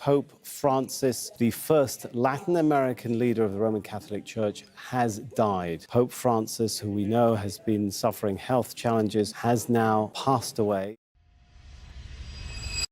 Pope Francis, the first Latin American leader of the Roman Catholic Church, has died. Pope Francis, who we know has been suffering health challenges, has now passed away.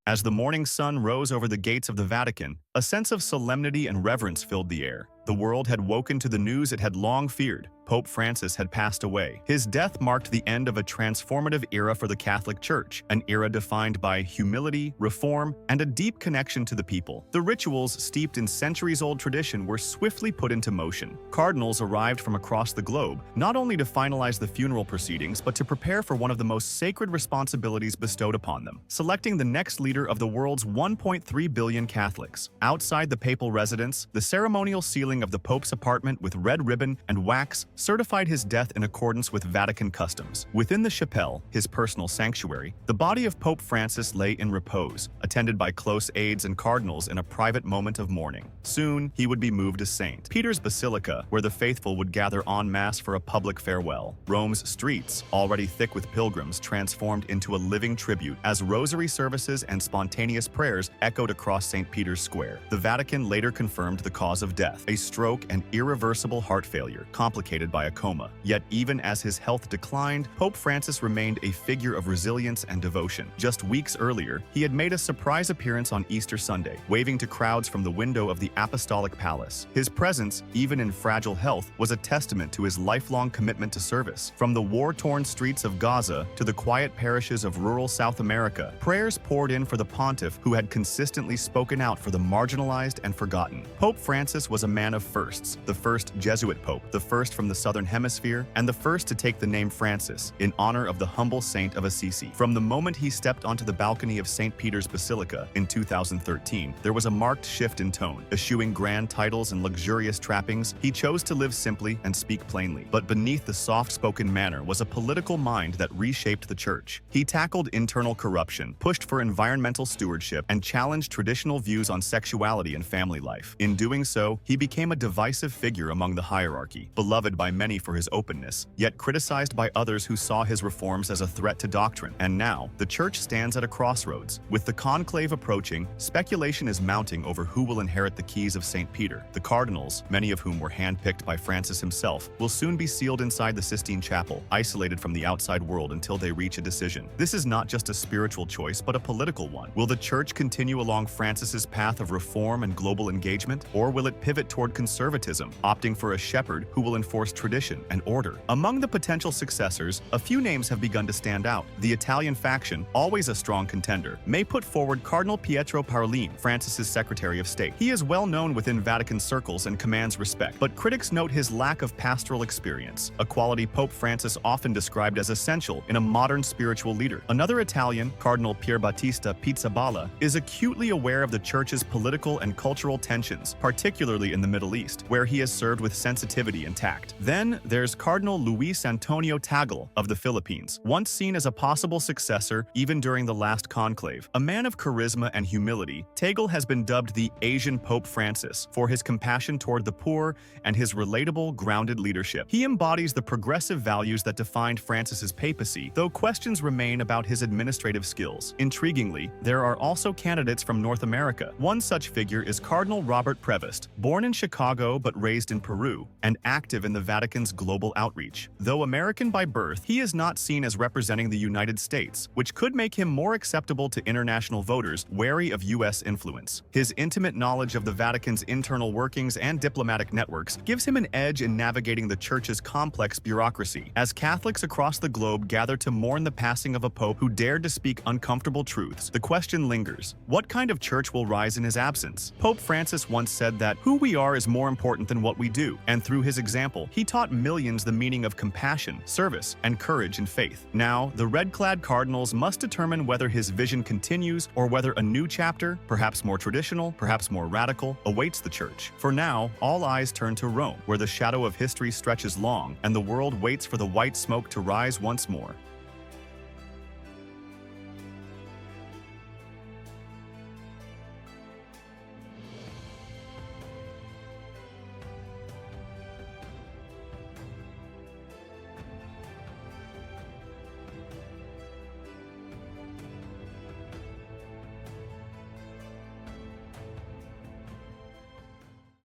As the morning sun rose over the gates of the Vatican, a sense of solemnity and reverence filled the air. The world had woken to the news it had long feared. Pope Francis had passed away. His death marked the end of a transformative era for the Catholic Church, an era defined by humility, reform, and a deep connection to the people. The rituals, steeped in centuries-old tradition, were swiftly put into motion. Cardinals arrived from across the globe, not only to finalize the funeral proceedings, but to prepare for one of the most sacred responsibilities bestowed upon them, selecting the next leader of the world's 1.3 billion Catholics. Outside the papal residence, the ceremonial sealing of the Pope's apartment with red ribbon and wax certified his death in accordance with Vatican customs. Within the chapel, his personal sanctuary, the body of Pope Francis lay in repose, attended by close aides and cardinals in a private moment of mourning. Soon, he would be moved to St. Peter's Basilica, where the faithful would gather en masse for a public farewell. Rome's streets, already thick with pilgrims, transformed into a living tribute as rosary services and spontaneous prayers echoed across St. Peter's Square. The Vatican later confirmed the cause of death, a stroke and irreversible heart failure, complicated by a coma. Yet even as his health declined, Pope Francis remained a figure of resilience and devotion. Just weeks earlier, he had made a surprise appearance on Easter Sunday, waving to crowds from the window of the Apostolic Palace. His presence, even in fragile health, was a testament to his lifelong commitment to service. From the war-torn streets of Gaza to the quiet parishes of rural South America, prayers poured in for the pontiff who had consistently spoken out for the marginalized and forgotten. Pope Francis was a man of firsts, the first Jesuit pope, the first from the Southern Hemisphere, and the first to take the name Francis, in honor of the humble saint of Assisi. From the moment he stepped onto the balcony of St. Peter's Basilica in 2013, there was a marked shift in tone. Eschewing grand titles and luxurious trappings, he chose to live simply and speak plainly. But beneath the soft-spoken manner was a political mind that reshaped the church. He tackled internal corruption, pushed for environmental stewardship, and challenged traditional views on sexuality and family life. In doing so, he became a divisive figure among the hierarchy, beloved by many for his openness, yet criticized by others who saw his reforms as a threat to doctrine. And now, the church stands at a crossroads. With the conclave approaching, speculation is mounting over who will inherit the keys of St. Peter. The cardinals, many of whom were handpicked by Francis himself, will soon be sealed inside the Sistine Chapel, isolated from the outside world until they reach a decision. This is not just a spiritual choice, but a political one. Will the church continue along Francis's path of reform and global engagement, or will it pivot toward conservatism, opting for a shepherd who will enforce tradition and order? Among the potential successors, a few names have begun to stand out. The Italian faction, always a strong contender, may put forward Cardinal Pietro Parolin, Francis's Secretary of State. He is well known within Vatican circles and commands respect, but critics note his lack of pastoral experience, a quality Pope Francis often described as essential in a modern spiritual leader. Another Italian, Cardinal Pierbattista Pizzaballa, is acutely aware of the church's political and cultural tensions, particularly in the Middle East, where he has served with sensitivity and tact. Then there's Cardinal Luis Antonio Tagle of the Philippines, once seen as a possible successor even during the last conclave. A man of charisma and humility, Tagle has been dubbed the Asian Pope Francis for his compassion toward the poor and his relatable, grounded leadership. He embodies the progressive values that defined Francis's papacy, though questions remain about his administrative skills. Intriguingly, there are also candidates from North America. One such figure is Cardinal Robert Prevost, born in Chicago but raised in Peru, and active in the Vatican's global outreach. Though American by birth, he is not seen as representing the United States, which could make him more acceptable to international voters wary of U.S. influence. His intimate knowledge of the Vatican's internal workings and diplomatic networks gives him an edge in navigating the Church's complex bureaucracy. As Catholics across the globe gather to mourn the passing of a pope who dared to speak uncomfortable truths, the question lingers: what kind of church will rise in his absence? Pope Francis once said that who we are is more important than what we do, and through his example, he taught millions the meaning of compassion, service, and courage in faith. Now, the red-clad cardinals must determine whether his vision continues or whether a new chapter, perhaps more traditional, perhaps more radical, awaits the church. For now, all eyes turn to Rome, where the shadow of history stretches long and the world waits for the white smoke to rise once more.